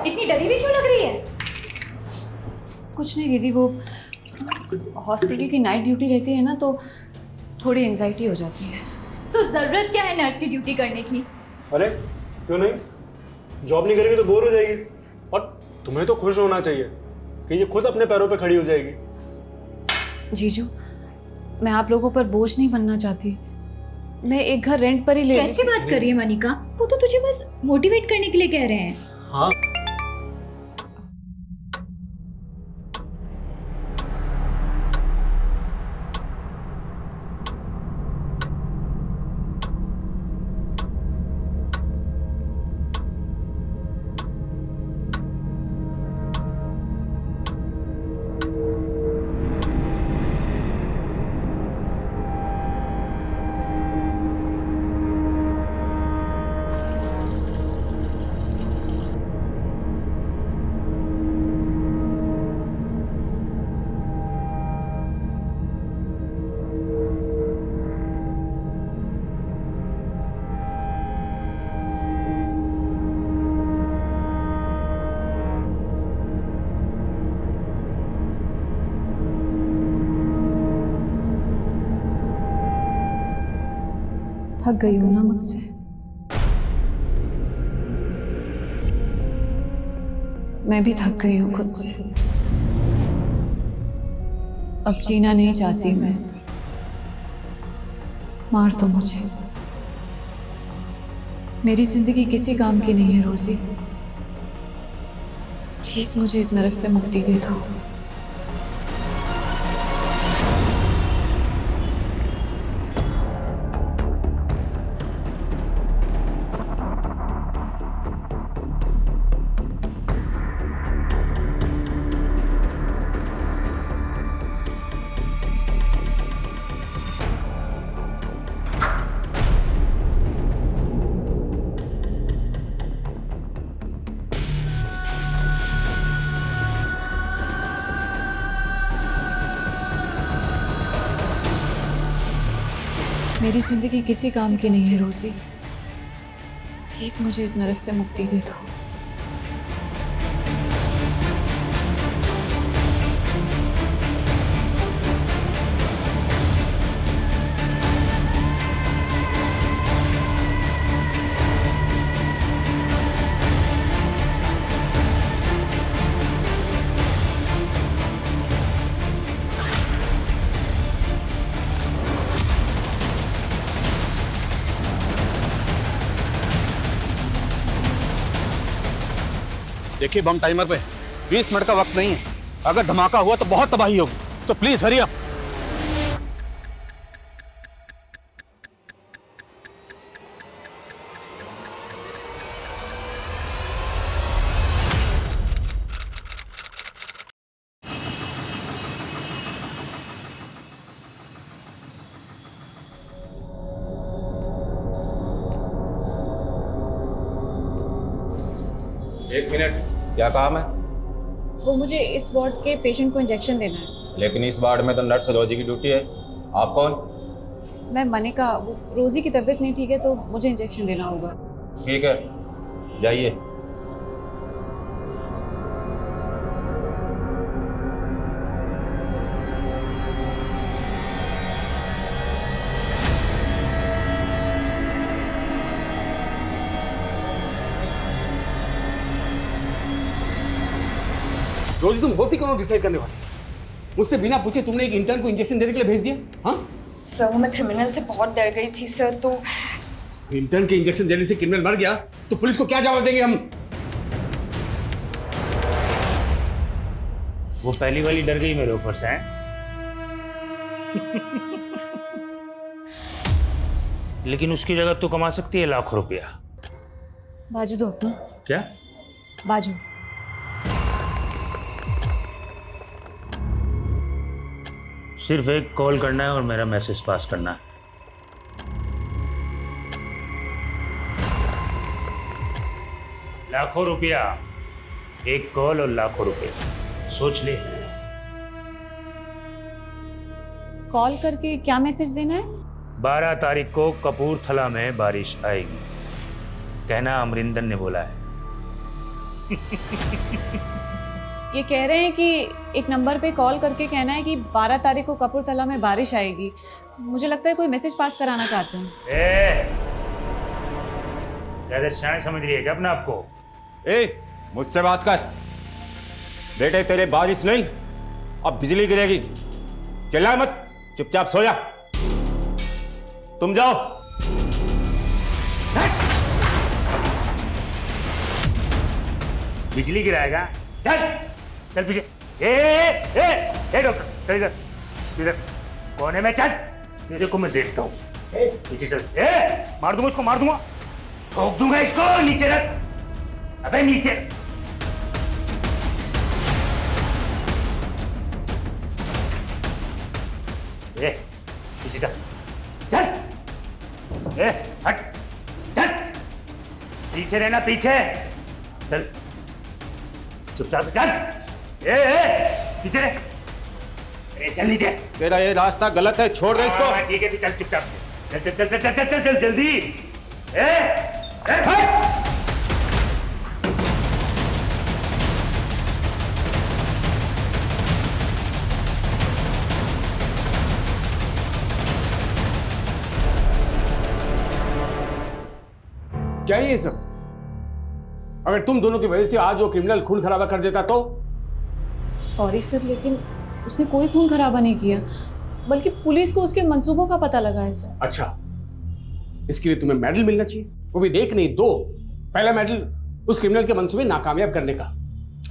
इतनी डरी हुई क्यों लग रही है? कुछ नहीं दीदी, वो हॉस्पिटल की नाइट ड्यूटी रहती है ना, तो थोड़ी एंजाइटी हो जाती है। तो जरूरत क्या है नर्स की ड्यूटी करने की? अरे क्यों नहीं, जॉब नहीं करेगी तो बोर हो जाएगी। और तुम्हें तो खुश होना चाहिए कि ये खुद अपने पैरों पे खड़ी हो जाएगी। जीजू, मैं आप लोगों पर बोझ नहीं बनना चाहती। मैं एक घर रेंट पर ही ले कैसी बात कर रही है मनिका? वो तो तुझे बस मोटिवेट करने के लिए कह रहे हैं। हाँ, थक गई हो ना मुझसे? मैं भी थक गई हूँ खुद से। अब जीना नहीं चाहती मैं। मार दो मुझे। मेरी जिंदगी किसी काम की नहीं है रोजी। प्लीज मुझे इस नरक से मुक्ति दे दो। मेरी जिंदगी किसी काम की नहीं है रोजी। प्लीज मुझे इस नरक से मुक्ति दे दो। देखिए बम टाइमर पे 20 मिनट का वक्त नहीं है। अगर धमाका हुआ तो बहुत तबाही होगी। So please hurry up. एक मिनट, क्या काम है? वो मुझे इस वार्ड के पेशेंट को इंजेक्शन देना है। लेकिन इस वार्ड में तो नर्स रोजी की ड्यूटी है। आप कौन? मैं मनिका, वो रोजी की तबीयत नहीं ठीक है तो मुझे इंजेक्शन देना होगा। ठीक है, जाइए। रोजी तुम होती कौन डिसाइड करने वाली? मुझसे बिना पूछे तुमने एक इंटर्न को इंजेक्शन देने के लिए भेज दिया? हाँ सर, मैं क्रिमिनल से बहुत डर गई थी सर। तो इंटर्न के इंजेक्शन देने से क्रिमिनल मर गया तो पुलिस को क्या जवाब देंगे हम? वो पहली वाली डर गई मेरे ऊपर से हैं? लेकिन उसकी जगह तू कमा सकती है लाखों रुपया। बाजू दो अपना। क्या? बाजू। सिर्फ एक कॉल करना है और मेरा मैसेज पास करना है। लाखों रुपया, एक कॉल और लाखों रुपए। सोच ले। कॉल करके क्या मैसेज देना है? 12 तारीख को कपूरथला में बारिश आएगी, कहना अमरिंदर ने बोला है। ये कह रहे हैं कि एक नंबर पे कॉल करके कहना है कि 12 तारीख को कपूरथला में बारिश आएगी। मुझे लगता है कोई मैसेज पास कराना चाहते हैं। ज्यादा सियाने समझ रही है क्या अपने आपको? ए, मुझसे बात कर। बेटे तेरे बारिश नहीं, अब बिजली गिरेगी। चिल्ला मत, चुपचाप सो जा। तुम जाओ। बिजली गिराएगा? चल चल पीछे। ए डॉक्टर, चल इधर इधर कोने में चल, तेरे को मैं देखता हूँ। पीछे चल। मार दूंगा इसको, मार दूंगा, ठोक दूंगा इसको। नीचे रख, अबे नीचे। पीछे चल चल। हट चल, पीछे रहना, पीछे चल, चुपचाप चल। पीछे रह। अरे चल नीचे। तेरा ये रास्ता गलत है, छोड़ दे इसको। ठीक है, चल चुपचाप से। चल चल चल चल चल चल चल जल्दी। क्या ये सब? अगर तुम दोनों की वजह से आज वो क्रिमिनल खून खराबा कर देता तो? सॉरी सर, लेकिन उसने कोई खून खराबा नहीं किया, बल्कि पुलिस को उसके मंसूबों का पता लगा है सर। अच्छा, इसके लिए तुम्हें मेडल मिलना चाहिए, वो भी एक नहीं 2। पहला मेडल उस क्रिमिनल के मंसूबे नाकामयाब करने का,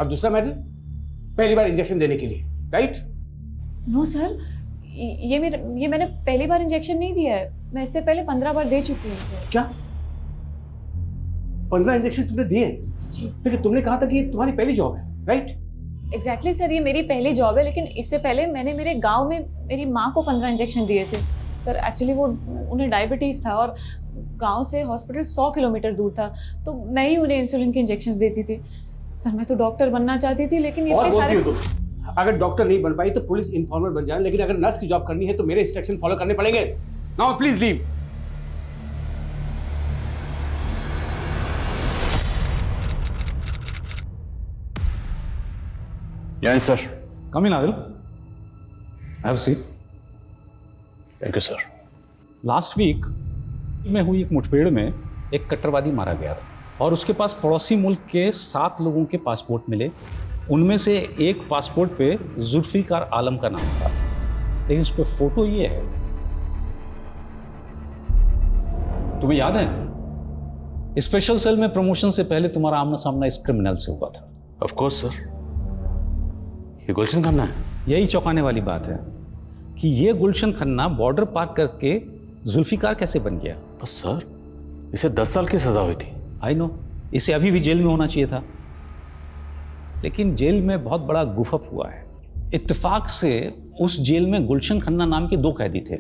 अब दूसरा मेडल पहली बार इंजेक्शन देने के लिए, राइट? नो सर, ये मैंने पहली बार इंजेक्शन नहीं दिया है। मैं इससे पहले 15 बार दे चुकी हूँ सर। क्या 15 इंजेक्शन तुमने दिए? जी। लेकिन तुमने कहा था कि ये तुम्हारी पहली जॉब है, राइट? एग्जैक्टली सर, ये मेरी पहली जॉब है, लेकिन इससे पहले मैंने मेरे गांव में मेरी माँ को 15 इंजेक्शन दिए थे सर। एक्चुअली वो उन्हें डायबिटीज़ था और गांव से हॉस्पिटल 100 किलोमीटर दूर था, तो मैं ही उन्हें इंसुलिन के इंजेक्शंस देती थी सर। मैं तो डॉक्टर बनना चाहती थी, लेकिन ये और सारे... बोलती हो तुम, अगर डॉक्टर नहीं बन पाई तो पुलिस इन्फॉर्मर बन जाए, लेकिन अगर नर्स की जॉब करनी है तो मेरे इंस्ट्रक्शन फॉलो करने पड़ेंगे। Now please leave. Yes sir. Come in Adil, have a seat. Thank you sir. Last week में हुई एक मुठभेड़ में एक कट्टरवादी मारा गया था और उसके पास पड़ोसी मुल्क के 7 लोगों के पासपोर्ट मिले। उनमें से एक पासपोर्ट पे जुल्फिकार आलम का नाम था, लेकिन उस पर फोटो ये है। तुम्हें याद है स्पेशल सेल में प्रमोशन से पहले तुम्हारा आमना सामना इस क्रिमिनल से हुआ था? ऑफ कोर्स सर, ये गुलशन खन्ना है। यही चौंकाने वाली बात है कि ये गुलशन खन्ना बॉर्डर पार करके जुल्फिकार कैसे बन गया? बस सर, इसे 10 साल की सजा हुई थी। आई नो, इसे अभी भी जेल में होना चाहिए था, लेकिन जेल में बहुत बड़ा गुफअप हुआ है। इत्तेफाक से उस जेल में गुलशन खन्ना नाम के 2 कैदी थे।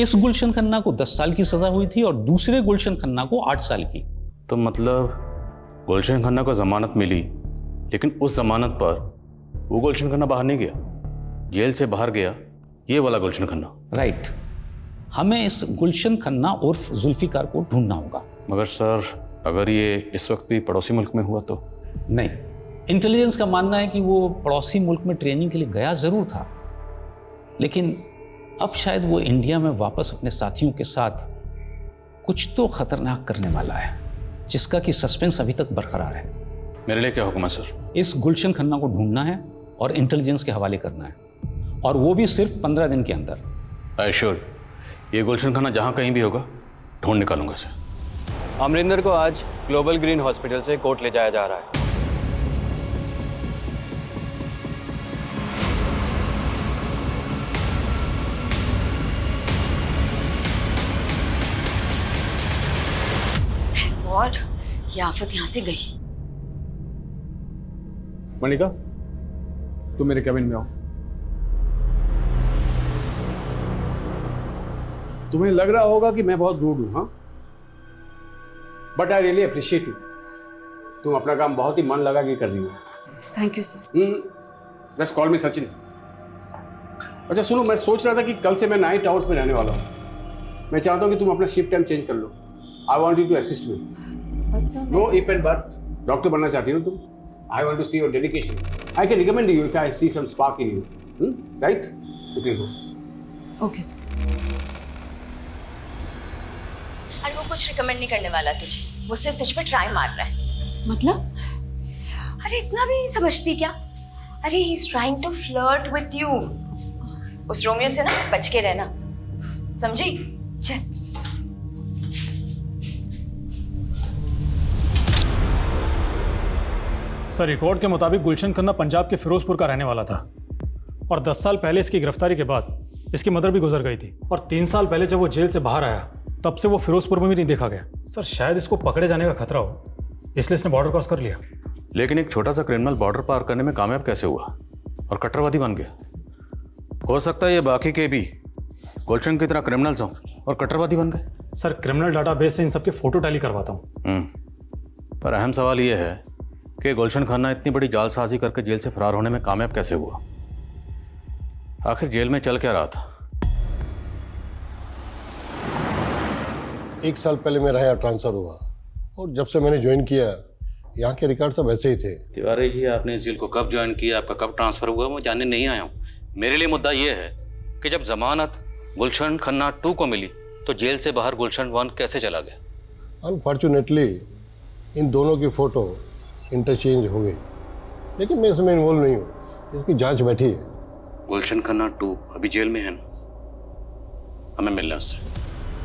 इस गुलशन खन्ना को 10 साल की सजा हुई थी और दूसरे गुलशन खन्ना को 8 साल की। तो मतलब गुलशन खन्ना को जमानत मिली, लेकिन उस जमानत पर वो गुलशन खन्ना बाहर नहीं गया, जेल से बाहर गया ये वाला गुलशन खन्ना। राइट। हमें इस गुलशन खन्ना उर्फ जुल्फिकार को ढूंढना होगा। मगर सर, अगर ये इस वक्त भी पड़ोसी मुल्क में हुआ तो? नहीं, इंटेलिजेंस का मानना है कि वो पड़ोसी मुल्क में ट्रेनिंग के लिए गया जरूर था, लेकिन अब शायद वो इंडिया में वापस अपने साथियों के साथ कुछ तो खतरनाक करने वाला है, जिसका कि सस्पेंस अभी तक बरकरार है। मेरे लिए क्या हुक्म है सर? इस गुलशन खन्ना को ढूंढना है और इंटेलिजेंस के हवाले करना है, और वो भी सिर्फ 15 दिन के अंदर। आई श्योर, ये गुलशन खन्ना जहाँ कहीं भी होगा ढूंढ निकालूंगा सर। अमरिंदर को आज ग्लोबल ग्रीन हॉस्पिटल से कोर्ट ले जाया जा रहा है। गॉड, ये आफत यहाँ से गई। मनिका, तुम मेरे कैबिन में आओ। तुम्हें लग रहा होगा कि मैं बहुत रूड हूं, हाँ? But I really appreciate you. तुम अपना काम बहुत ही मन लगा के कर रही हो। Thank you sir. Just call मी सचिन। अच्छा सुनो, मैं सोच रहा था कि कल से मैं नाइट आवर्स में रहने वाला हूँ। मैं चाहता हूँ कि तुम अपना शिफ्ट टाइम चेंज कर लो। I want you to assist me. But sir, no if and but, doctor बनना चाहती हो तुम? I want to see your dedication. I can recommend you if I see some spark in you. Right? You can go. Okay sir. अरे वो कुछ recommend नहीं करने वाला तुझे, वो सिर्फ तुझ पे ट्राई मार रहा है. मतलब? अरे इतना भी नहीं समझती क्या? अरे he is trying to flirt with you. उस रोमियो से ना बच के रहना, समझी? चल. सर, रिकॉर्ड के मुताबिक गुलशन खन्ना पंजाब के फिरोजपुर का रहने वाला था और 10 साल पहले इसकी गिरफ्तारी के बाद इसकी मदर भी गुजर गई थी और 3 साल पहले जब वो जेल से बाहर आया तब से वो फिरोजपुर में भी नहीं देखा गया. सर, शायद इसको पकड़े जाने का खतरा हो, इसलिए इसने बॉर्डर क्रॉस कर लिया. लेकिन एक छोटा सा क्रिमिनल बॉर्डर पार करने में कामयाब कैसे हुआ और कट्टरवादी बन गया? हो सकता है ये बाकी के भी गुलशन की तरह क्रिमिनल्स हों और कट्टरवादी बन गए. सर, क्रिमिनल डाटाबेस से इन सबके फोटो टैली करवाता हूँ. पर अहम सवाल ये है कि गुलशन खन्ना इतनी बड़ी जालसाजी करके जेल से फरार होने में कामयाब कैसे हुआ? आखिर जेल में चल क्या रहा था? 1 साल पहले मेरा यहाँ ट्रांसफ़र हुआ और जब से मैंने ज्वाइन किया यहाँ के रिकॉर्ड सब ऐसे ही थे. तिवारी जी, आपने इस जेल को कब ज्वाइन किया, आपका कब ट्रांसफ़र हुआ, मैं जानने नहीं आया हूँ. मेरे लिए मुद्दा ये है कि जब जमानत गुलशन खन्ना 2 को मिली तो जेल से बाहर गुलशन 1 कैसे चला गया? अनफॉर्चुनेटली इन दोनों की फ़ोटो इंटरचेंज हो गई, लेकिन मैं इसमें इन्वॉल्व नहीं हूँ. इसकी जांच बैठी है. गुलशन खन्ना 2 अभी जेल में है ना? हमें मिलना उससे.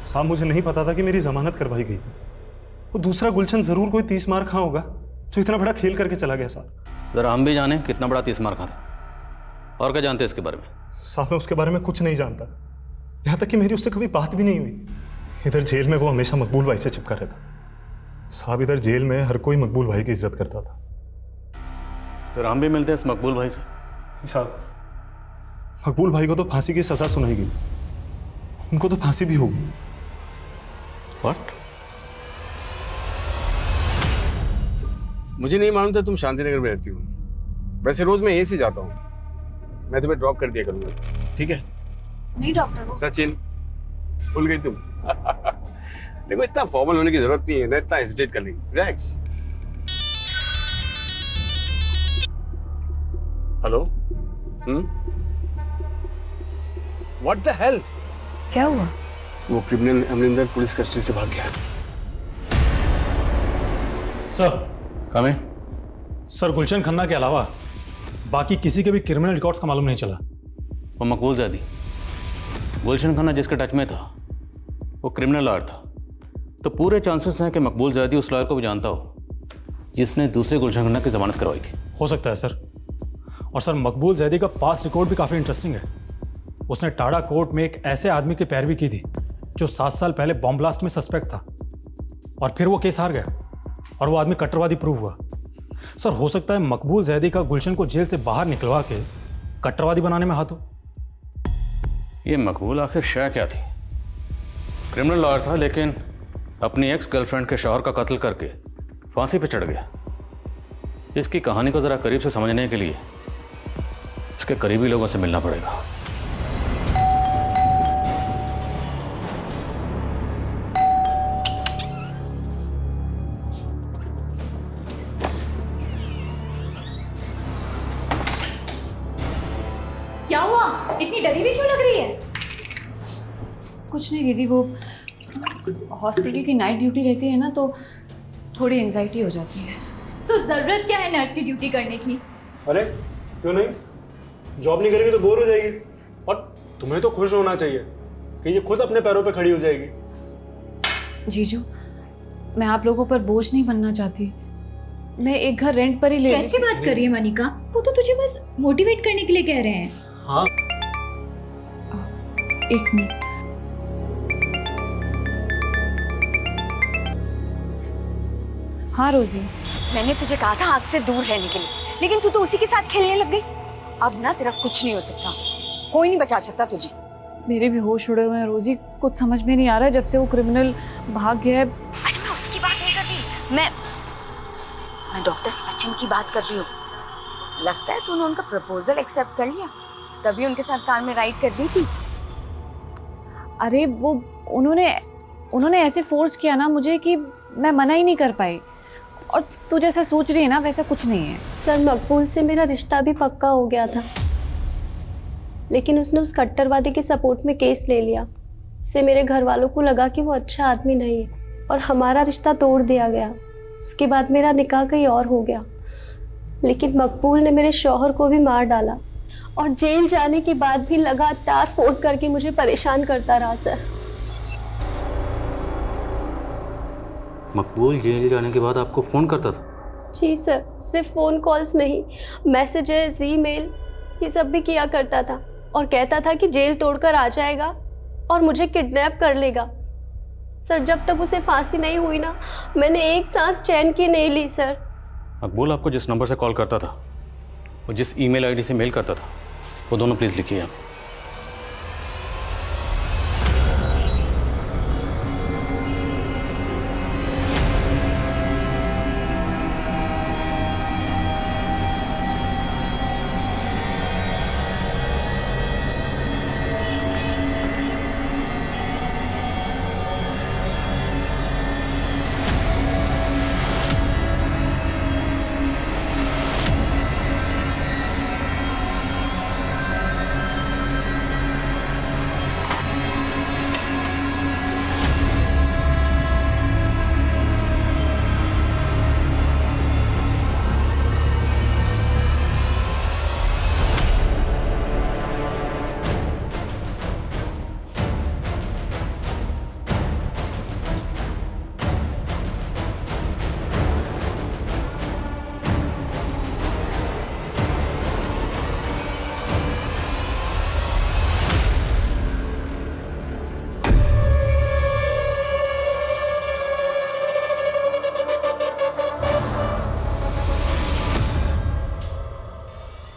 साहब, मुझे नहीं पता था कि मेरी जमानत करवाई गई थी. वो दूसरा गुलशन जरूर कोई 30 मार खा होगा जो इतना बड़ा खेल करके चला गया. साहब, जरा हम भी जाने कितना बड़ा 30 मार खा था. और क्या जानते हैं इसके बारे में? साहब, मैं उसके बारे में कुछ नहीं जानता, यहाँ तक कि मेरी उससे कभी बात भी नहीं हुई. इधर जेल में वो हमेशा मकबूल भाई से चिपका रहता. साहब, इधर जेल में हर कोई मकबूल भाई की इज्जत करता था. फिर हम भी मिलते हैं इस मकबूल भाई से. साहब, मकबूल भाई को तो फांसी की सजा सुनाई गई, उनको तो फांसी भी होगी. व्हाट? मुझे नहीं मालूम था तुम शांतिनगर में रहती हो. वैसे रोज मैं यहीं से जाता हूँ. मैं तुम्हें ड्रॉप कर दिया करूँगा, ठीक है? नहीं डॉक्टर. सचिन, भूल गई तुम? देखो, इतना फॉर्मल होने की जरूरत नहीं है ना, इतना हेजिटेट करने की. Relax. Hello. What the hell? क्या हुआ? वो क्रिमिनल अमरिंदर पुलिस कस्टडी से भाग गया. सर, हमें सर, गुलशन खन्ना के अलावा बाकी किसी के भी क्रिमिनल रिकॉर्ड्स का मालूम नहीं चला. वो मकबूल ज़ैदी, गुलशन खन्ना जिसके टच में था, वो क्रिमिनल लॉयर था. तो पूरे चांसेस हैं कि मकबूल ज़ैदी उस लॉयर को भी जानता हो जिसने दूसरे गुलशन खन्ना की जमानत करवाई थी. हो सकता है सर. और सर, मकबूल ज़ैदी का पास्ट रिकॉर्ड भी काफ़ी इंटरेस्टिंग है. उसने टाडा कोर्ट में एक ऐसे आदमी की पैरवी की थी जो 7 साल पहले बॉम्ब ब्लास्ट में सस्पेक्ट था और फिर वो केस हार गया और वो आदमी कट्टरवादी प्रूव हुआ. सर, हो सकता है मकबूल ज़ैदी का गुलशन को जेल से बाहर निकलवा के कट्टरवादी बनाने में हाथ हो. ये मकबूल आखिर शय क्या थी? क्रिमिनल लॉयर था लेकिन अपनी एक्स गर्लफ्रेंड के शौहर का कत्ल करके फांसी पे चढ़ गया. इसकी कहानी को ज़रा करीब से समझने के लिए इसके करीबी लोगों से मिलना पड़ेगा. क्या हुआ? इतनी डरी हुई क्यों लग रही है? कुछ नहीं दीदी, वो हॉस्पिटल की नाइट ड्यूटी रहती है ना, तो थोड़ी एंजाइटी हो जाती है. तो जरूरत क्या है नर्स की ड्यूटी करने की? अरे क्यों नहीं? जॉब नहीं करेगी तो बोर हो जाएगी और तुम्हें तो खुश होना चाहिए कि ये खुद अपने पैरों पे खड़ी हो जाएगी. जीजू, मैं आप लोगों पर बोझ नहीं बनना चाहती. मैं एक घर रेंट पर ही ले. कैसी बात कर रही है मनिका? वो तो तुझे बस मोटिवेट करने के लिए कह रहे हैं. हाँ, एक मिनट. हाँ रोजी, मैंने तुझे कहा था आग से दूर रहने के लिए, लेकिन तू तो उसी के साथ खेलने लग गई. अब ना तेरा कुछ नहीं हो सकता, कोई नहीं बचा सकता तुझे. मेरे भी होश उड़े हुए हैं रोजी. कुछ समझ में नहीं आ रहा है जब से वो क्रिमिनल भाग गया है. अरे मैं उसकी बात नहीं कर रही, मैं डॉक्टर सचिन की बात कर रही हूँ. लगता है तूने उनका प्रपोजल एक्सेप्ट कर लिया, तभी उनके साथ कार में राइड कर रही थी. अरे वो उन्होंने ऐसे फोर्स किया ना मुझे कि मैं मना ही नहीं कर पाई. और तू जैसा सोच रही है ना वैसा कुछ नहीं है। सर मकबूल से मेरा रिश्ता भी पक्का हो गया था, लेकिन उसने उस कट्टरवादी के सपोर्ट में केस ले लिया। इससे मेरे घर वालों को लगा कि वो अच्छा आदमी नहीं है और हमारा रिश्ता तोड़ दिया गया। उसके बाद मेरा निकाह कहीं और हो गया, लेकिन मकबूल ने मेरे शौहर को भी मार डाला और जेल जाने के बाद भी लगातार फोन करके मुझे परेशान करता रहा सर। मकबूल जेल जाने के बाद आपको फ़ोन करता था? जी सर, सिर्फ फ़ोन कॉल्स नहीं, मैसेजेस, ईमेल, ये सब भी किया करता था और कहता था कि जेल तोड़कर आ जाएगा और मुझे किडनैप कर लेगा। सर जब तक उसे फांसी नहीं हुई ना, मैंने एक सांस चैन की नहीं ली सर। मकबूल आपको जिस नंबर से कॉल करता था और जिस ईमेल आईडी से मेल करता था, वो दोनों प्लीज़ लिखिए।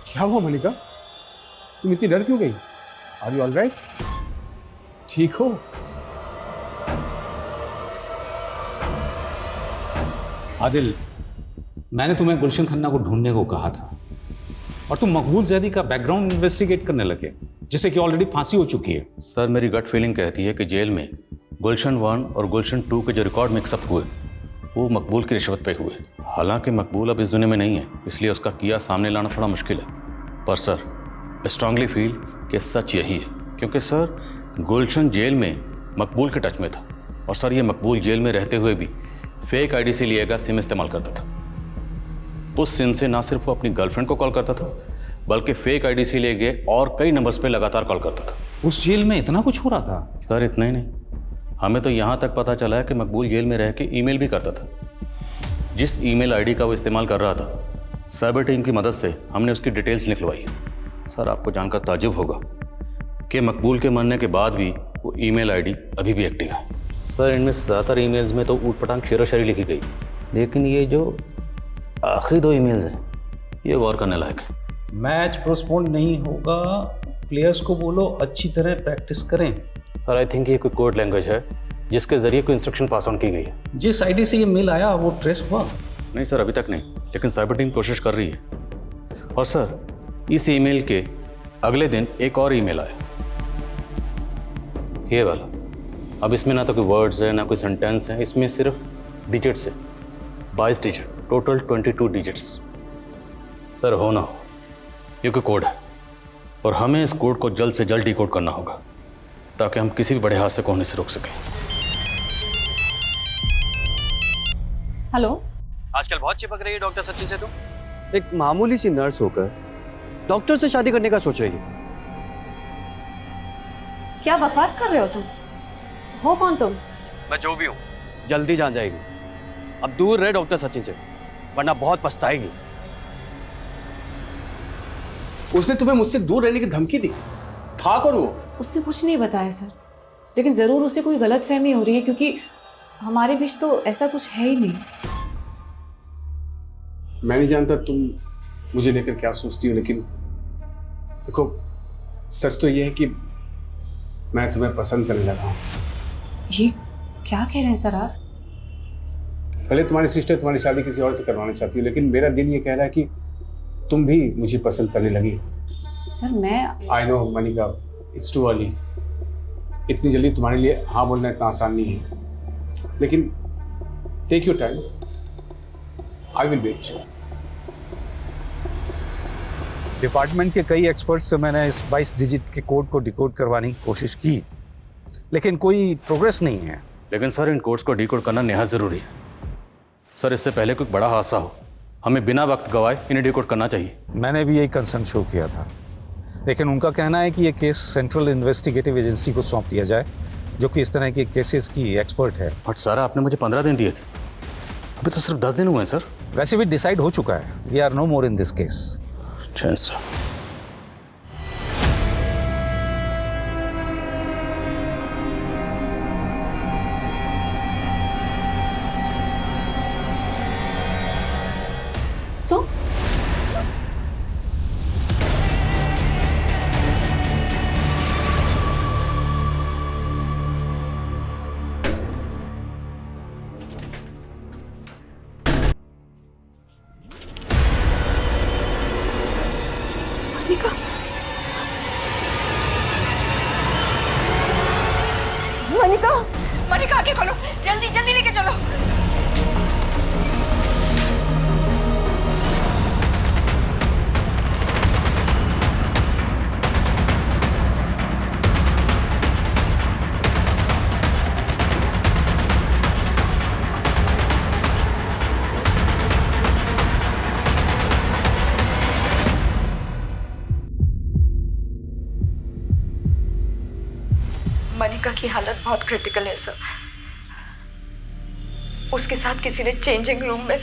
क्या हुआ मलिका, तुम इतनी डर क्यों गई? Are you alright? ठीक हो? आदिल, मैंने तुम्हें गुलशन खन्ना को ढूंढने को कहा था और तुम मकबूल जैदी का बैकग्राउंड इन्वेस्टिगेट करने लगे, जिसे कि ऑलरेडी फांसी हो चुकी है। सर मेरी गट फीलिंग कहती है कि जेल में गुलशन 1 और गुलशन 2 के जो रिकॉर्ड मिक्सअप हुए वो मकबूल की रिश्वत पे हुए। हालांकि मकबूल अब इस दुनिया में नहीं है, इसलिए उसका किया सामने लाना थोड़ा मुश्किल है, पर सर आई स्ट्रांगली फील कि सच यही है, क्योंकि सर गुलशन जेल में मकबूल के टच में था और सर ये मकबूल जेल में रहते हुए भी फेक आईडी से लिया गया सिम इस्तेमाल करता था। उस सिम से ना सिर्फ वो अपनी गर्लफ्रेंड को कॉल करता था, बल्कि फेक आईडी से लिए गए और कई नंबर्स पे लगातार कॉल करता था। उस जेल में इतना कुछ हो रहा था? सर इतना ही नहीं, हमें तो यहाँ तक पता चला है कि मकबूल जेल में रह के ईमेल भी करता था। जिस ईमेल आईडी का वो इस्तेमाल कर रहा था, साइबर टीम की मदद से हमने उसकी डिटेल्स निकलवाई। सर आपको जानकर ताज्जुब होगा कि मकबूल के मरने के बाद भी वो ईमेल आईडी अभी भी एक्टिव है। सर इनमें से ज़्यादातर ईमेल्स में तो ऊट पटांग शेरोशायरी लिखी गई, लेकिन ये जो आखिरी 2 ईमेल्स हैं ये गौर करने लायक है। मैच पोस्टपोन नहीं होगा, प्लेयर्स को बोलो अच्छी तरह प्रैक्टिस करें। सर आई थिंक ये कोई कोड लैंग्वेज है जिसके जरिए कोई इंस्ट्रक्शन पास ऑन की गई है। जिस आईडी से ये मेल आया वो ट्रेस हुआ? नहीं सर अभी तक नहीं, लेकिन साइबर टीम कोशिश कर रही है। और सर इस ईमेल के अगले दिन एक और ईमेल आया, ये वाला। अब इसमें ना तो कोई वर्ड्स है ना कोई सेंटेंस है, इसमें सिर्फ डिजिट्स है, 22 डिजिट, टोटल 22 डिजिट्स। सर हो ना हो ये कोई कोड है और हमें इस कोड को जल्द से जल्द डिकोड करना होगा ताकि हम किसी भी बड़े हादसे को होने से रोक सकें। हेलो, आजकल बहुत चिपक रही है डॉक्टर सच्ची से। तुम एक मामूली सी नर्स होकर डॉक्टर से शादी करने का सोच रही है? क्या बकवास कर रहे हो तुम? हो कौन तुम? मैं जो भी हूँ जल्दी जान जाएगी। अब दूर रहे डॉक्टर सचिन से, वरना बहुत पछताएगी। उसने तुम्हें मुझसे दूर रहने की धमकी दी? था कौन वो? उसने कुछ नहीं बताया सर, लेकिन ज़रूर उसे कोई गलतफहमी हो रही है, क्योंकि हमारे बीच तो ऐसा कुछ है ही नहीं। मैं नहीं जानता तुम मुझे लेकर क्या सोचती हो, लेकिन देखो सच तो ये है कि मैं तुम्हें पसंद करने लगा हूँ। ये क्या कह रहे हैं सर आप? पहले तुम्हारी सिस्टर तुम्हारी शादी किसी और से करवाना चाहती है, लेकिन मेरा दिल ये कह रहा है कि तुम भी मुझे पसंद करने लगी हो। सर मैं I know Manika, it's too early. इतनी जल्दी तुम्हारे लिए हाँ बोलना इतना आसान नहीं है, लेकिन take your time. I will wait. Department के कई एक्सपर्ट्स से मैंने इस 22 डिजिट के कोड को डिकोड करवाने की कोशिश की, लेकिन कोई प्रोग्रेस नहीं है। लेकिन सर इन कोड्स को डिकोड करना निहायत ज़रूरी है। सर इससे पहले कोई बड़ा हादसा हो, हमें बिना वक्त गवाए इन्हें डिकोड करना चाहिए। मैंने भी यही कंसर्न शो किया था, लेकिन उनका कहना है कि ये केस सेंट्रल इन्वेस्टिगेटिव एजेंसी को सौंप दिया जाए, जो कि इस तरह के केसेस की एक्सपर्ट है। बट सर आपने मुझे 15 दिन दिए थे, अभी तो सिर्फ 10 दिन हुए हैं सर। वैसे भी डिसाइड हो चुका है, we are no more in this case. Sir तो मनिका, मनिका, मनिका आगे खोलो, जल्दी जल्दी लेके चलो। मनिका की हालत बहुत क्रिटिकल है सर। उसके साथ किसी ने चेंजिंग रूम में।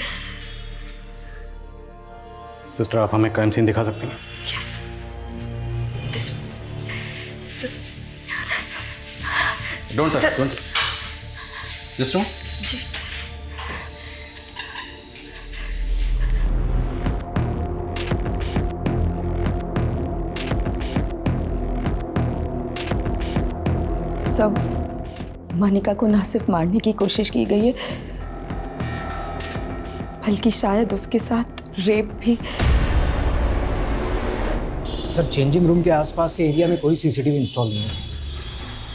सिस्टर आप हमें क्राइम सीन दिखा सकती हैं? Yes don't touch, don't just no. जी सब मनिका को ना सिर्फ मारने की कोशिश की गई है, बल्कि शायद उसके साथ रेप भी। सर चेंजिंग रूम के आसपास के एरिया में कोई सीसीटीवी इंस्टॉल नहीं है।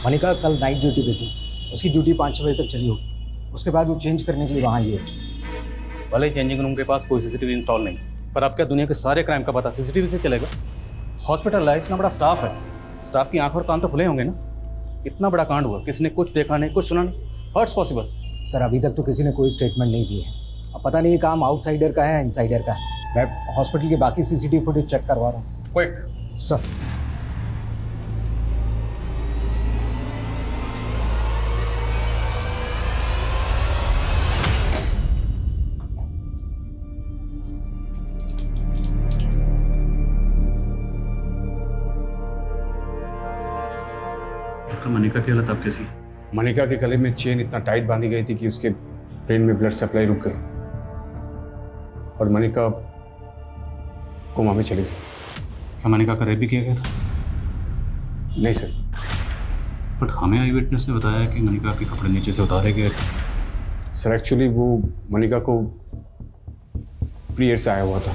मनिका कल नाइट ड्यूटी पे थी, उसकी ड्यूटी 5-6 बजे तक चली होगी। उसके बाद वो चेंज करने के लिए वहाँ आई होगी। भले चेंजिंग रूम के पास कोई सीसीटीवी इंस्टॉल नहीं, पर आप क्या दुनिया के सारे क्राइम का पता सीसीटीवी से चलेगा? हॉस्पिटल है, इतना बड़ा स्टाफ है, स्टाफ की आंख और कान तो खुले होंगे ना। इतना बड़ा कांड हुआ, किसी ने कुछ देखा नहीं, कुछ सुना नहीं। How it's possible? सर अभी तक तो किसी ने कोई स्टेटमेंट नहीं दी है। अब पता नहीं ये काम आउटसाइडर का है इनसाइडर का है। मैं हॉस्पिटल के बाकी सीसीटीवी फुटेज चेक करवा रहा हूँ। Quick sir. मनिका की हालत अब कैसी? मनिका के गले में चेन इतना टाइट बांधी गई थी कि उसके ब्रेन में ब्लड सप्लाई रुक गई और मनिका कोमा में चली गई। क्या मनिका का रेप भी किया गया था? नहीं सर। बट हमें आई विटनेस ने बताया कि मनिका के कपड़े नीचे से उतारे गए थे। सर एक्चुअली वो मनिका को पीरियड से आया हुआ था,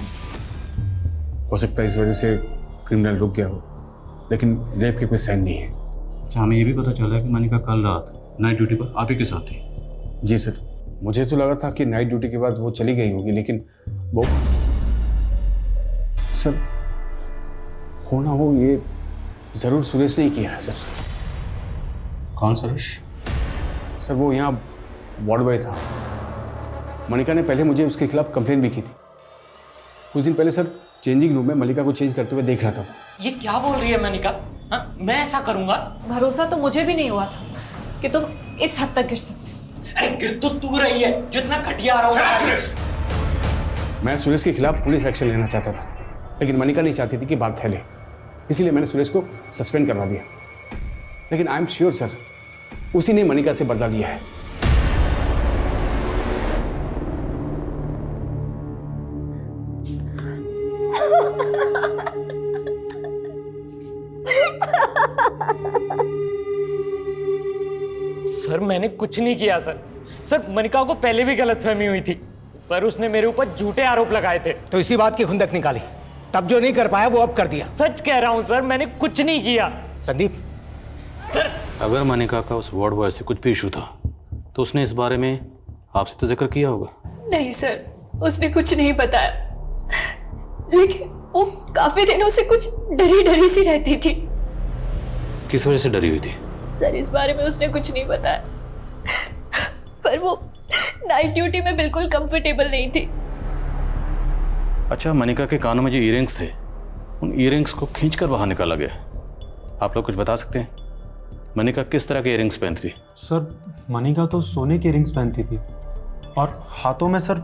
हो सकता है इस वजह से क्रिमिनल रुक गया हो, लेकिन रेप के कोई साइन नहीं है। अच्छा, हमें ये भी पता चला है कि मनिका कल रात नाइट ड्यूटी पर आप ही के साथ थी। जी सर, मुझे तो लगा था कि नाइट ड्यूटी के बाद वो चली गई होगी, लेकिन वो सर होना हो ये ज़रूर सुरेश ने ही किया है सर। कौन सुरेश? सर वो यहाँ वार्ड बॉय था। मनिका ने पहले मुझे उसके खिलाफ कंप्लेन भी की थी। कुछ दिन पहले सर चेंजिंग रूम में मनिका को चेंज करते हुए देख रहा था। ये क्या बोल रही है मनिका? हाँ, मैं ऐसा करूंगा? भरोसा तो मुझे भी नहीं हुआ था कि तुम इस हद तक गिर सकते। अरे गिर तो तू रही है जो इतना घटिया रहा हो। मैं सुरेश के खिलाफ पुलिस एक्शन लेना चाहता था, लेकिन मनिका नहीं चाहती थी कि बात फैले, इसीलिए मैंने सुरेश को सस्पेंड करवा दिया। लेकिन आई एम श्योर सर उसी ने मनिका से बदला लिया है। सर मैंने कुछ नहीं किया सर। सर मनिका को पहले भी गलतफहमी हुई थी सर, उसने मेरे ऊपर झूठे आरोप लगाए थे। तो इसी बात की खुंदक निकाली, तब जो नहीं कर पाया वो अब कर दिया। सच कह रहा हूं सर, मैंने कुछ नहीं किया। संदीप सर अगर मनिका का उस वार्ड बॉय से कुछ भी इशू था तो उसने इस बारे में आपसे तो जिक्र किया होगा? नहीं सर, उसने कुछ नहीं बताया, लेकिन वो काफी दिनों से कुछ डरी डरी सी रहती थी। किस वजह से डरी हुई थी? सर इस बारे में उसने कुछ नहीं बताया, पर वो नाइट ड्यूटी में बिल्कुल कंफर्टेबल नहीं थी। अच्छा, मनिका के कानों में जो ईयरिंग्स थे, उन ईयरिंग्स को खींचकर बाहर निकाला गया। आप लोग कुछ बता सकते हैं मनिका किस तरह के ईयरिंग्स पहनती थी? सर मनिका तो सोने के रिंग्स पहनती थी और हाथों में सर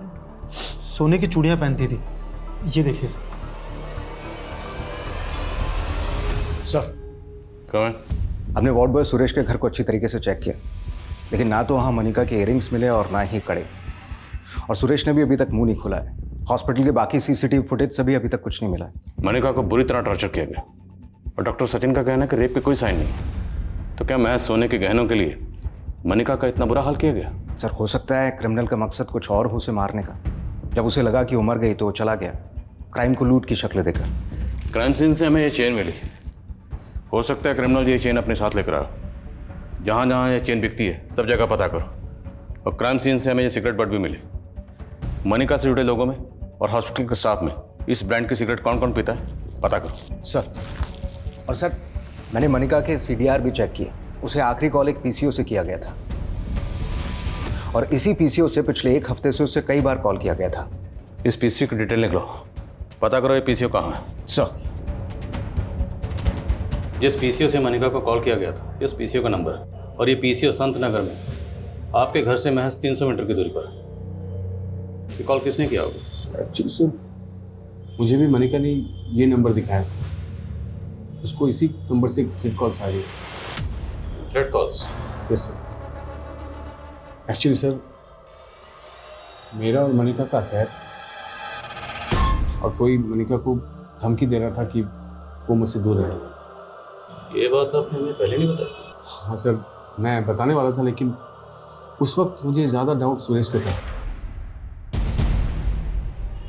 सोने की चूड़ियां पहनती थी। ये देखिए सर। सर कौन? हमने वार्ड बॉय सुरेश के घर को अच्छी तरीके से चेक किया, लेकिन ना तो वहाँ मनिका के इयरिंग्स मिले और ना ही कड़े। और सुरेश ने भी अभी तक मुंह नहीं खोला है। हॉस्पिटल के बाकी सीसीटीवी फुटेज से भी अभी तक कुछ नहीं मिला है। मनिका को बुरी तरह टॉर्चर किया गया और डॉक्टर सचिन का कहना है कि रेप के कोई साइन नहीं। तो क्या महज सोने के गहनों के लिए मनिका का इतना बुरा हाल किया गया? सर हो सकता है क्रिमिनल का मकसद कुछ और हो उसे मारने का। जब उसे लगा कि वो मर गई तो वो चला गया, क्राइम को लूट की शक्ल देकर। क्राइम सीन से हमें ये चेन मिली। हो सकता है क्रिमिनल ये चेन अपने साथ लेकर आया। जहाँ जहाँ ये चेन बिकती है सब जगह पता करो। और क्राइम सीन से हमें ये सिगरेट बट भी मिली। मनिका से जुड़े लोगों में और हॉस्पिटल के स्टाफ में इस ब्रांड की सिगरेट कौन कौन पीता है पता करो। सर और सर मैंने मनिका के CDR भी चेक किए। उसे आखिरी कॉल एक PCO से किया गया था और इसी PCO से पिछले 1 हफ्ते से उसे कई बार कॉल किया गया था। इस PCO की डिटेल निकलो, पता करो ये PCO कहाँ है। सर जिस PCO से मनिका को कॉल किया गया था इस PCO का नंबर है और ये PCO संत नगर में आपके घर से महज 300 मीटर की दूरी पर है। ये कॉल किसने किया होगा? एक्चुअली सर मुझे भी मनिका ने ये नंबर दिखाया था। उसको इसी नंबर से थ्रेड कॉल्स आ रही है। Thread calls? Yes sir. Actually sir मेरा और मनिका का अफेयर था और कोई मनिका को धमकी दे रहा था कि वो मुझसे दूर रहे। ये बात आपने हमें पहले नहीं बताई? हाँ सर मैं बताने वाला था, लेकिन उस वक्त मुझे ज़्यादा डाउट सुरेश पे था।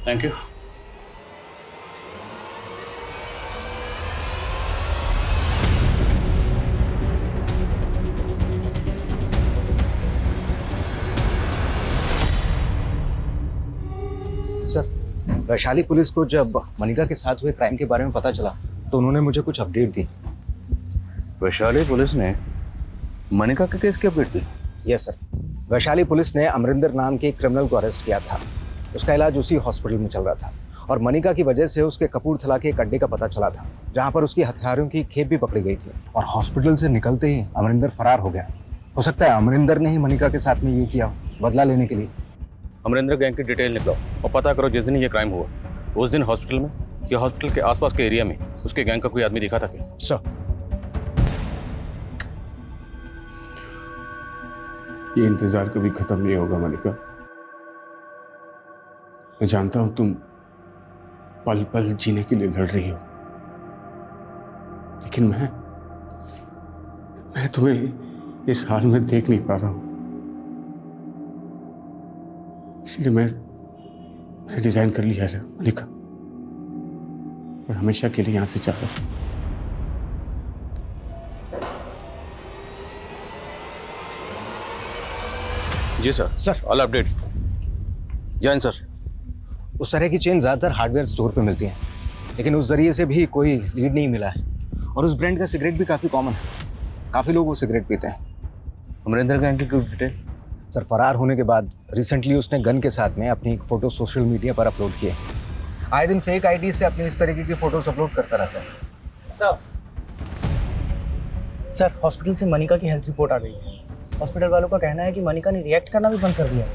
Thank you. Sir Vaishali police को जब मनिका के साथ हुए क्राइम के बारे में पता चला तो उन्होंने मुझे कुछ अपडेट दी। वैशाली पुलिस ने मनिका के केस की अपडेट दी? Yes sir. वैशाली पुलिस ने अमरिंदर नाम के एक क्रिमिनल को अरेस्ट किया था। उसका इलाज उसी हॉस्पिटल में चल रहा था और मनिका की वजह से उसके कपूरथला के एक अड्डे का पता चला था जहां पर उसकी हथियारों की खेप भी पकड़ी गई थी और हॉस्पिटल से निकलते ही अमरिंदर फरार हो गया। हो सकता है अमरिंदर ने ही मनिका के साथ में ये किया बदला लेने के लिए। अमरिंदर गैंग की डिटेल निकलो और पता करो जिस दिन ये क्राइम हुआ उस दिन हॉस्पिटल में या हॉस्पिटल के आसपास के एरिया में उसके गैंग का कोई आदमी दिखा था क्या? सर ये इंतजार कभी खत्म नहीं होगा मनिका। मैं जानता हूं तुम पल पल जीने के लिए लड़ रही हो, लेकिन मैं तुम्हें इस हाल में देख नहीं पा रहा हूं। इसलिए मैं रिजाइन कर लिया है मनिका और हमेशा के लिए यहां से जा रहा हूं। जी sir. Sir all update. Jain sir. उस तरह की चेन ज़्यादातर हार्डवेयर स्टोर पे मिलती हैं, लेकिन उस जरिए से भी कोई लीड नहीं मिला है और उस ब्रांड का सिगरेट भी काफ़ी कॉमन है। काफ़ी लोग वो सिगरेट पीते हैं। अमरिंदर गैंग की कोई डिटेल? सर फरार होने के बाद रिसेंटली उसने गन के साथ में अपनी एक फ़ोटो सोशल मीडिया पर अपलोड की है। आए दिन फेक आईडी से अपनी इस तरीके की फ़ोटोज अपलोड करता रहता है। सर हॉस्पिटल से मनिका की हेल्थ रिपोर्ट आ गई है। हॉस्पिटल वालों का कहना है कि मनिका ने रिएक्ट करना भी बंद कर दिया।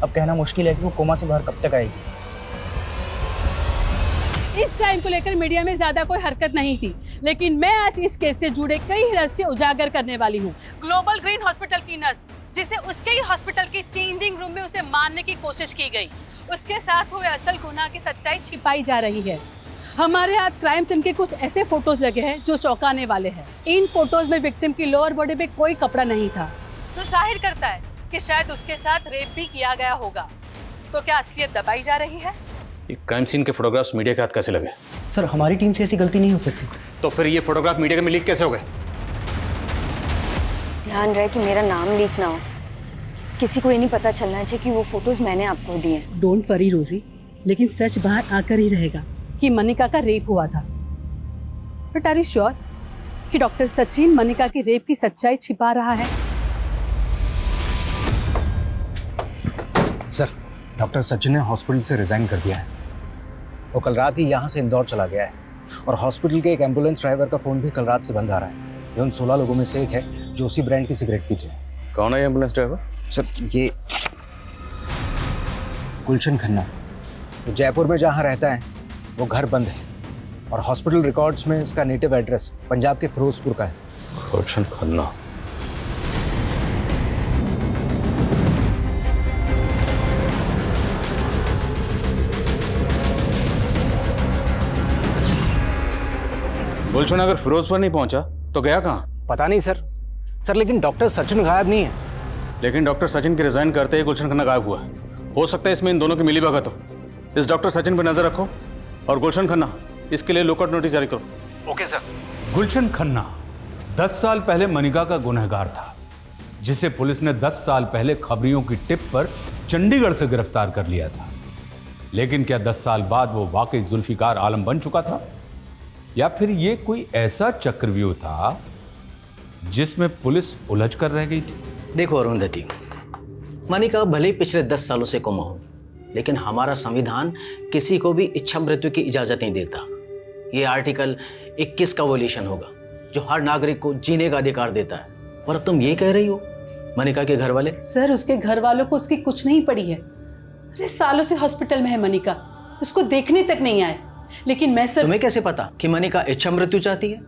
अब कहना मुश्किल है कि वो कोमा से बाहर कब तक आएगी। इस क्राइम को लेकर मीडिया में ज्यादा कोई हरकत नहीं थी, लेकिन मैं आज इस केस से जुड़े कई रहस्य उजागर करने वाली हूँ। ग्लोबल ग्रीन हॉस्पिटल की नर्स जिसे उसके ही हॉस्पिटल की चेंजिंग रूम में उसे मारने की कोशिश की गई, उसके साथ हुए असल गुनाह की सच्चाई छिपाई जा रही है। हमारे हाथ क्राइम सीन के कुछ ऐसे फोटोज लगे हैं जो चौंकाने वाले हैं। इन फोटोज में विक्टिम की लोअर बॉडी पे कोई कपड़ा नहीं था, तो जाहिर करता है कि शायद उसके साथ रेप भी किया गया होगा। तो क्या असलियत दबाई जा रही है? ये क्राइम सीन के फोटोग्राफ्स मीडिया के हाथ कैसे लगे? सर हमारी टीम से ऐसी गलती नहीं हो सकती। तो फिर ये फोटोग्राफ मीडिया में लीक कैसे हो गए? ध्यान रहे कि मेरा नाम लीक ना हो। किसी को ये नहीं पता चलना चाहिए कि वो फोटोज मैंने आपको दिए। डोंट वरी रोजी, लेकिन सच बाहर आकर ही रहेगा कि मनिका का रेप हुआ था। बट आर यू श्योर कि डॉक्टर सचिन मनिका की रेप की सच्चाई छिपा रहा है? सर, डॉक्टर सचिन ने हॉस्पिटल से रिजाइन कर दिया है। वो कल रात ही यहाँ से इंदौर चला गया है और हॉस्पिटल के एक एम्बुलेंस ड्राइवर का फ़ोन भी कल रात से बंद आ रहा है। ये उन 16 लोगों में से एक है जो उसी ब्रांड की सिगरेट पीते हैं। कौन है एम्बुलेंस ड्राइवर? सर, ये गुलशन खन्ना। वो जयपुर में जहाँ रहता है वो घर बंद है और हॉस्पिटल रिकॉर्ड्स में इसका नेटिव एड्रेस पंजाब के फिरोजपुर का है। गुलशन खन्ना। गुलशन अगर फिरोजपुर नहीं पहुंचा तो गया कहाँ? पता नहीं सर। लेकिन डॉक्टर सचिन गायब नहीं है। लेकिन डॉक्टर सचिन के रिजाइन करते ही गुलशन खन्ना गायब हुआ है। हो सकता है इसमें इन दोनों की मिली भगत हो। इस डॉक्टर सचिन पर नजर रखो और गुलशन खन्ना इसके लिए लुकआउट नोटिस जारी करो। Okay sir. गुलशन खन्ना 10 साल पहले मनिका का गुनहगार था, जिसे पुलिस ने 10 साल पहले खबरियों की टिप पर चंडीगढ़ से गिरफ्तार कर लिया था। लेकिन क्या 10 साल बाद वो वाकई जुल्फिकार आलम बन चुका था, या फिर ये कोई ऐसा चक्रव्यूह था जिसमें पुलिस उलझ कर रह गई थी? देखो अरुंधति, मनिका भले ही पिछले 10 सालों से कोमा हो, लेकिन हमारा संविधान किसी को भी इच्छा मृत्यु की इजाजत नहीं देता। ये आर्टिकल 21 का वोल्यूशन होगा जो हर नागरिक को जीने का अधिकार देता है। और अब तुम ये कह रही हो मनिका के घर वाले? सर, उसके घर वालों को उसकी कुछ नहीं पड़ी है। अरे सालों से हॉस्पिटल में है मनिका, उसको देखने तक नहीं आए। लेकिन मैं सर, तुम्हें कैसे पता कि मनिका इच्छा मृत्यु चाहती है?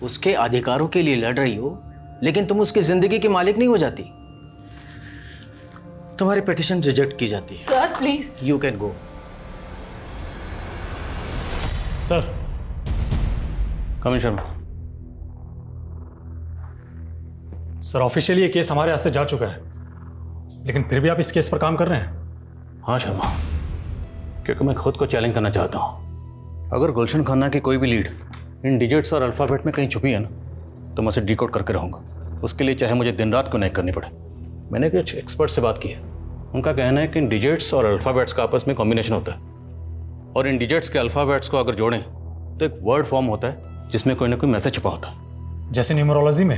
उसके अधिकारों के लिए लड़ रही हो, लेकिन तुम उसकी जिंदगी की मालिक नहीं हो जाती। तुम्हारी पिटीशन रिजेक्ट की जाती है। Sir please, you can go. Sir, commissioner sir officially ये केस हमारे हाथ से जा चुका है, लेकिन फिर भी आप इस केस पर काम कर रहे हैं? हाँ शर्मा, क्योंकि मैं खुद को चैलेंज करना चाहता हूँ। अगर गुलशन खन्ना की कोई भी लीड इन डिजिट्स और अल्फ़ाबेट में कहीं छुपी है ना, तो मैं उसे डिकोड करके रहूँगा। उसके लिए चाहे मुझे दिन रात क्यों नहीं करनी पड़े। मैंने कुछ एक्सपर्ट से बात की है, उनका कहना है कि इन डिजिट्स और अल्फ़ाबेट्स का आपस में कॉम्बिनेशन होता है, और इन डिजिट्स के अल्फ़ाबेट्स को अगर जोड़ें तो एक वर्ड फॉर्म होता है जिसमें कोई ना कोई मैसेज छुपा होता है। जैसे न्यूमरोलॉजी में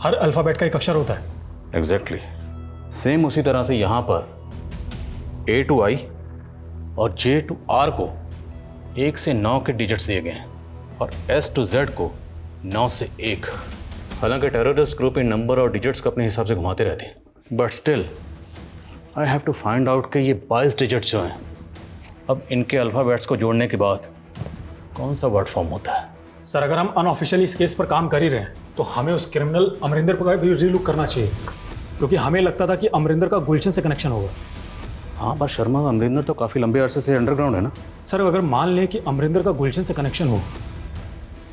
हर अल्फ़ाबेट का एक अक्षर होता है। एग्जैक्टली सेम उसी तरह से यहाँ पर A to I और J to R को 1 से 9 के डिजिट्स दिए गए हैं, और S to Z को 9 से 1। हालांकि टेररिस्ट ग्रुप इन नंबर और डिजिट्स को अपने हिसाब से घुमाते रहते हैं, but still I have to find out कि ये 22 डिजिट्स जो हैं, अब इनके अल्फ़ाबेट्स को जोड़ने के बाद कौन सा वर्ड फॉर्म होता है। सर, अगर हम अनऑफिशियली इस केस पर काम कर ही रहे हैं तो हमें उस क्रिमिनल अमरिंदर पर भी रीलुक करना चाहिए, क्योंकि हमें लगता था कि अमरिंदर का गुलशन से कनेक्शन होगा। हाँ, बस शर्मा, अमरिंदर तो काफ़ी लंबे अरसे से अंडरग्राउंड है ना। सर, अगर मान लें कि अमरिंदर का गुलशन से कनेक्शन हो,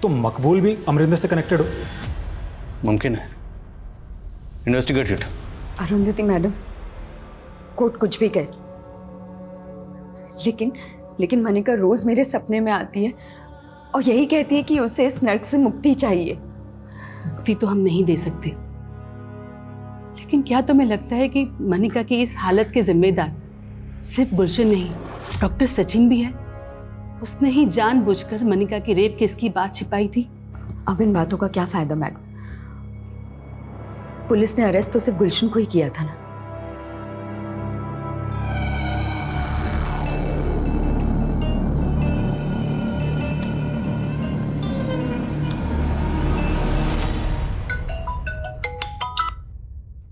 तो मकबूल भी अमरिंदर से कनेक्टेड हो। मुमकिन है, investigate it. Arundhati madam, court कुछ भी कहे, लेकिन मनिका रोज मेरे सपने में आती है और यही कहती है कि उसे इस नर्क से मुक्ति चाहिए। मुक्ति तो हम नहीं दे सकते, लेकिन क्या तुम्हें लगता है कि मनिका की इस हालत के जिम्मेदार सिर्फ गुलशन नहीं, डॉक्टर सचिन भी है? उसने ही जानबूझकर मनिका की रेप केस की बात छिपाई थी। अब इन बातों का क्या फायदा मैडम? पुलिस ने अरेस्ट तो सिर्फ गुलशन को ही किया था ना।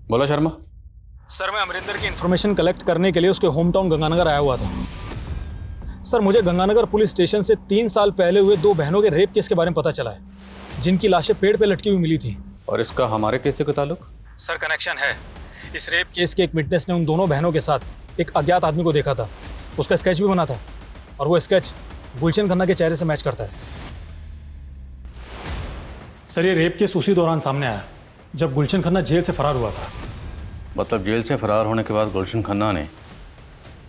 बोला शर्मा। सर, मैं अमरिंदर की इन्फॉर्मेशन कलेक्ट करने के लिए उसके होम टाउन गंगानगर आया हुआ था। सर, मुझे गंगानगर पुलिस स्टेशन से 3 साल पहले हुए 2 बहनों के रेप केस के बारे में पता चला है, जिनकी लाशें पेड़ पे लटकी हुई मिली थी। और इसका हमारे केस से कोई ताल्लुक? सर, कनेक्शन है। इस रेप केस के एक विटनेस ने उन दोनों बहनों के साथ एक अज्ञात आदमी को देखा था। उसका स्केच भी बना था, और वो स्केच गुलशन खन्ना के चेहरे से मैच करता है। सर, ये रेप केस उसी दौरान सामने आया जब गुलशन खन्ना जेल से फरार हुआ था। मतलब जेल से फरार होने के बाद गुलशन खन्ना ने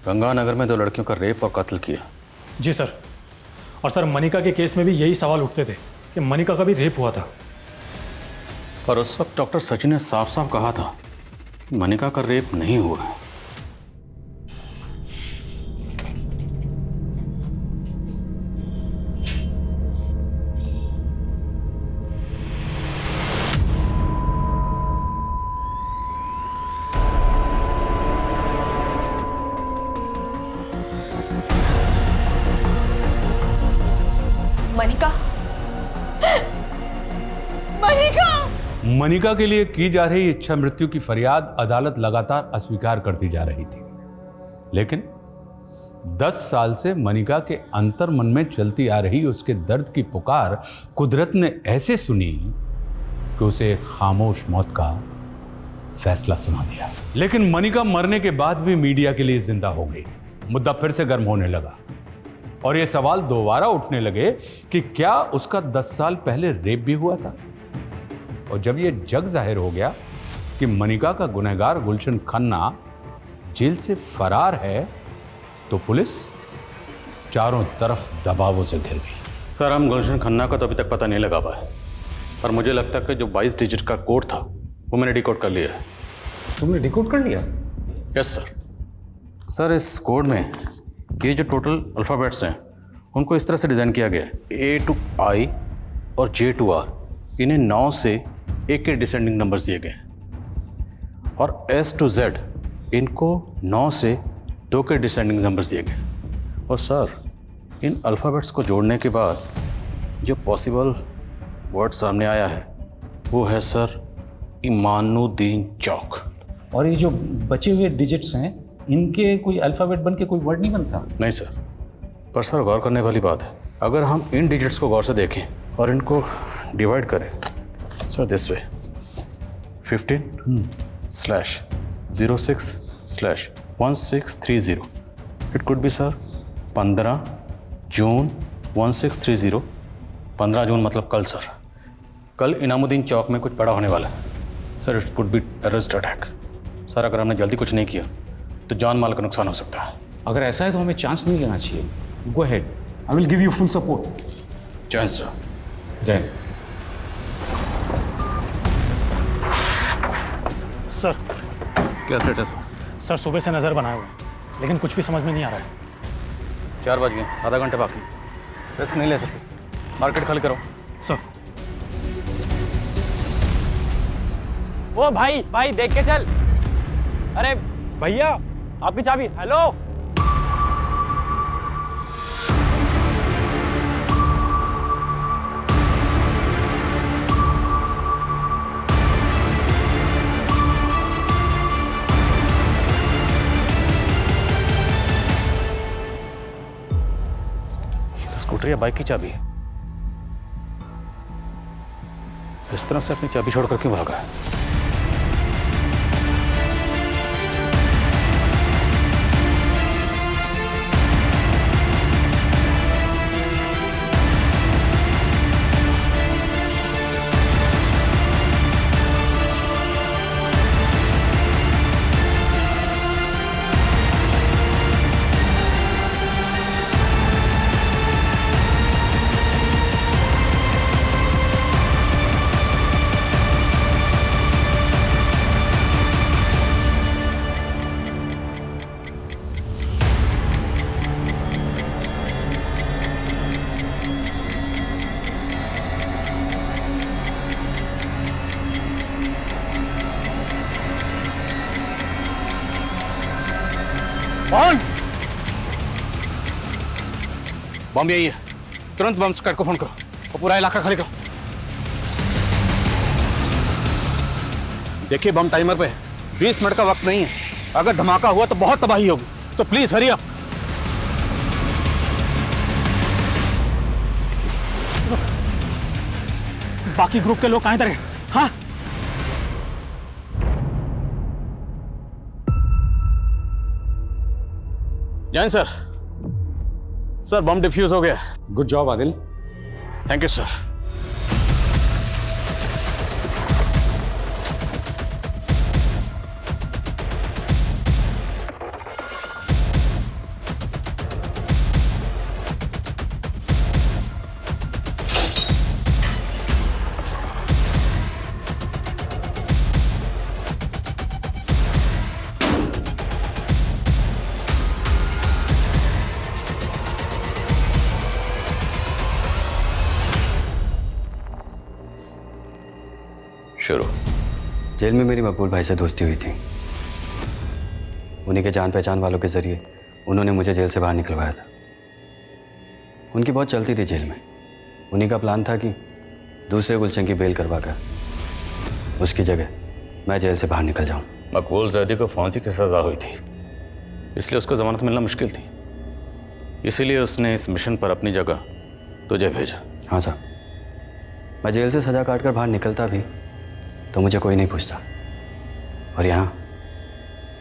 गंगानगर में 2 लड़कियों का रेप और कत्ल किया? जी सर। और सर, मनिका के केस में भी यही सवाल उठते थे कि मनिका का भी रेप हुआ था। और उस वक्त डॉक्टर सचिन ने साफ साफ कहा था मनिका का रेप नहीं हुआ है। मनिका, मनिका, मनिका के लिए की जा रही इच्छा मृत्यु की फरियाद अदालत लगातार अस्वीकार करती जा रही थी, लेकिन 10 साल से मनिका के अंतर मन में चलती आ रही उसके दर्द की पुकार कुदरत ने ऐसे सुनी कि उसे खामोश मौत का फैसला सुना दिया। लेकिन मनिका मरने के बाद भी मीडिया के लिए जिंदा हो गई। मुद्दा फिर से गर्म होने लगा और यह सवाल दोबारा उठने लगे कि क्या उसका 10 साल पहले रेप भी हुआ था। और जब यह जग जाहिर हो गया कि मनिका का गुनहगार गुलशन खन्ना जेल से फरार है, तो पुलिस चारों तरफ दबावों से घिर गई। सर, हम गुलशन खन्ना का तो अभी तक पता नहीं लगा पाए, पर मुझे लगता है कि जो 22 डिजिट का कोड था वो मैंने डिकोड कर लिया है। तुमने डिकोड कर लिया? Yes sir. सर, इस कोड में ये जो टोटल अल्फ़ाबेट्स हैं उनको इस तरह से डिज़ाइन किया गया है, A to I और J to R, इन्हें 9 से 1 के डिसेंडिंग नंबर्स दिए गए हैं, और S to Z इनको 9 से 2 के डिसेंडिंग नंबर्स दिए गए। और सर, इन अल्फ़ाबेट्स को जोड़ने के बाद जो पॉसिबल वर्ड सामने आया है वो है सर इमानुद्दीन चौक। और ये जो बचे हुए डिजिट्स हैं, इनके कोई अल्फ़ाबेट बन के कोई वर्ड नहीं बनता? नहीं सर, पर सर गौर करने वाली बात है, अगर हम इन डिजिट्स को गौर से देखें और इनको डिवाइड करें sir this way, 15/06/1630, it could be sir 15 जून 1630। 15 जून मतलब कल सर। कल इनामुद्दीन चौक में कुछ बड़ा होने वाला है sir. It could be terrorist attack sir. अगर हमने जल्दी कुछ नहीं किया तो जान माल का नुकसान हो सकता है। अगर ऐसा है तो हमें चांस नहीं लेना चाहिए। Go ahead, I will give you full support. Chance sir. जय। सर, क्या थ्रेट है सर? सर, सुबह से नज़र बनाए हुए हैं, लेकिन कुछ भी समझ में नहीं आ रहा है। 4 बज गए, आधा घंटे बाकी। रिस्क नहीं ले सकते, मार्केट खाली करो सर। वो भाई देख के चल। अरे भैया, आपकी चाबी। हेलो, ये तो स्कूटर या बाइक की चाबी है। इस तरह से अपनी चाबी छोड़कर क्यों भागा है? बम यही है, तुरंत बम स्क्वाड को फोन करो और पूरा इलाका खाली करो। देखिए, बम टाइमर पे है, 20 मिनट का वक्त नहीं है। अगर धमाका हुआ तो बहुत तबाही होगी, तो प्लीज हरी अप। बाकी ग्रुप के लोग कहाँ इधर हैं? हाँ, जैन सर। सर, बम डिफ्यूज हो गया। Good job Adil. Thank you sir. शुरू। जेल में मेरी मकबूल भाई से दोस्ती हुई थी। उन्हीं के जान पहचान वालों के जरिए उन्होंने मुझे जेल से बाहर निकलवाया था। उनकी बहुत चलती थी जेल में। उन्हीं का प्लान था कि दूसरे गुलशन की बेल करवा कर उसकी जगह मैं जेल से बाहर निकल जाऊं। मकबूल जैदी को फांसी की सज़ा हुई थी, इसलिए उसको जमानत मिलना मुश्किल थी। इसीलिए उसने इस मिशन पर अपनी जगह तुझे भेजा। हाँ साहब, मैं जेल से सजा काट कर बाहर निकलता भी तो मुझे कोई नहीं पूछता। और यहाँ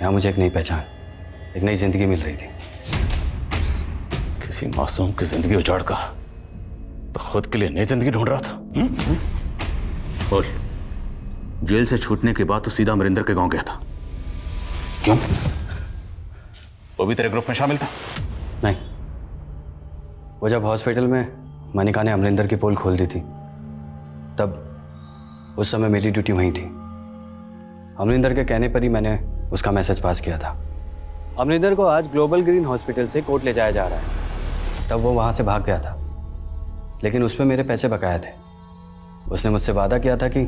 मुझे एक नई पहचान, एक नई जिंदगी मिल रही थी। किसी मासूम की जिंदगी उजाड़ कर तो खुद के लिए नई जिंदगी ढूंढ रहा था। बोल, जेल से छूटने के बाद तो सीधा अमरिंदर के गांव गया था, क्यों? वो भी तेरे ग्रुप में शामिल था? नहीं, वो जब हॉस्पिटल में मनिका ने अमरिंदर की पोल खोल दी थी तब उस समय मेरी ड्यूटी वहीं थी। अमरिंदर के कहने पर ही मैंने उसका मैसेज पास किया था। अमरिंदर को आज ग्लोबल ग्रीन हॉस्पिटल से कोर्ट ले जाया जा रहा है। तब वो वहाँ से भाग गया था, लेकिन उस पर मेरे पैसे बकाया थे। उसने मुझसे वादा किया था कि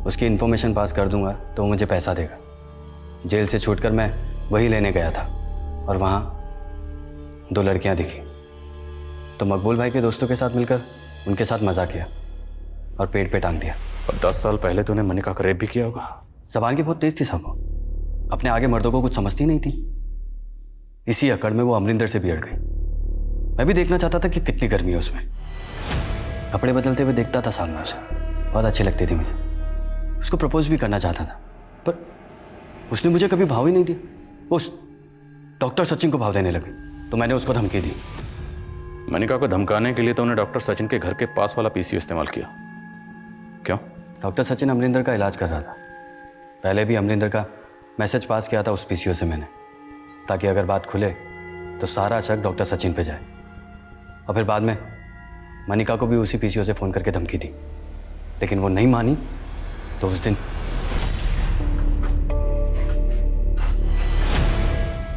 उसकी इन्फॉर्मेशन पास कर दूंगा तो वो मुझे पैसा देगा। जेल से छूटकर मैं वही लेने गया था और वहाँ 2 लड़कियाँ दिखी तो मकबूल भाई के दोस्तों के साथ मिलकर उनके साथ मज़ा किया और पेट पे टांग दिया। और 10 साल पहले तूने मनिका का रेप भी किया होगा। ज़बान की बहुत तेज थी साहब, अपने आगे मर्दों को कुछ समझती नहीं थी। इसी अकड़ में वो अमरिंदर से बिगड़ गई। मैं भी देखना चाहता था कि कितनी गर्मी है उसमें। कपड़े बदलते हुए देखता था सामने उसे, बहुत अच्छी लगती थी मुझे। उसको प्रपोज भी करना चाहता था पर उसने मुझे कभी भाव ही नहीं दिया। उस डॉक्टर सचिन को भाव देने लगे तो मैंने उसको धमकी दी। मनिका को धमकाने के लिए तो उन्हें डॉक्टर सचिन के घर के पास वाला पीसीओ इस्तेमाल किया। क्यों? डॉक्टर सचिन अमरिंदर का इलाज कर रहा था। पहले भी अमरिंदर का मैसेज पास किया था उस पीसीओ से मैंने, ताकि अगर बात खुले तो सारा शक डॉक्टर सचिन पे जाए। और फिर बाद में मनिका को भी उसी पीसीओ से फ़ोन करके धमकी दी, लेकिन वो नहीं मानी तो उस दिन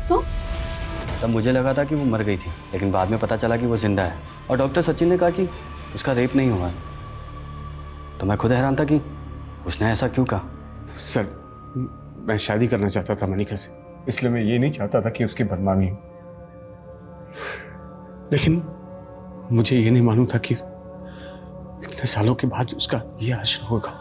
तो तब मुझे लगा था कि वो मर गई थी, लेकिन बाद में पता चला कि वो जिंदा है। और डॉक्टर सचिन ने कहा कि उसका रेप नहीं हुआ। तो मैं खुद हैरान था कि उसने ऐसा क्यों कहा। सर, मैं शादी करना चाहता था मनिका से, इसलिए मैं ये नहीं चाहता था कि उसकी बदनामी हो। लेकिन मुझे ये नहीं मालूम था कि इतने सालों के बाद उसका ये आश्रय होगा।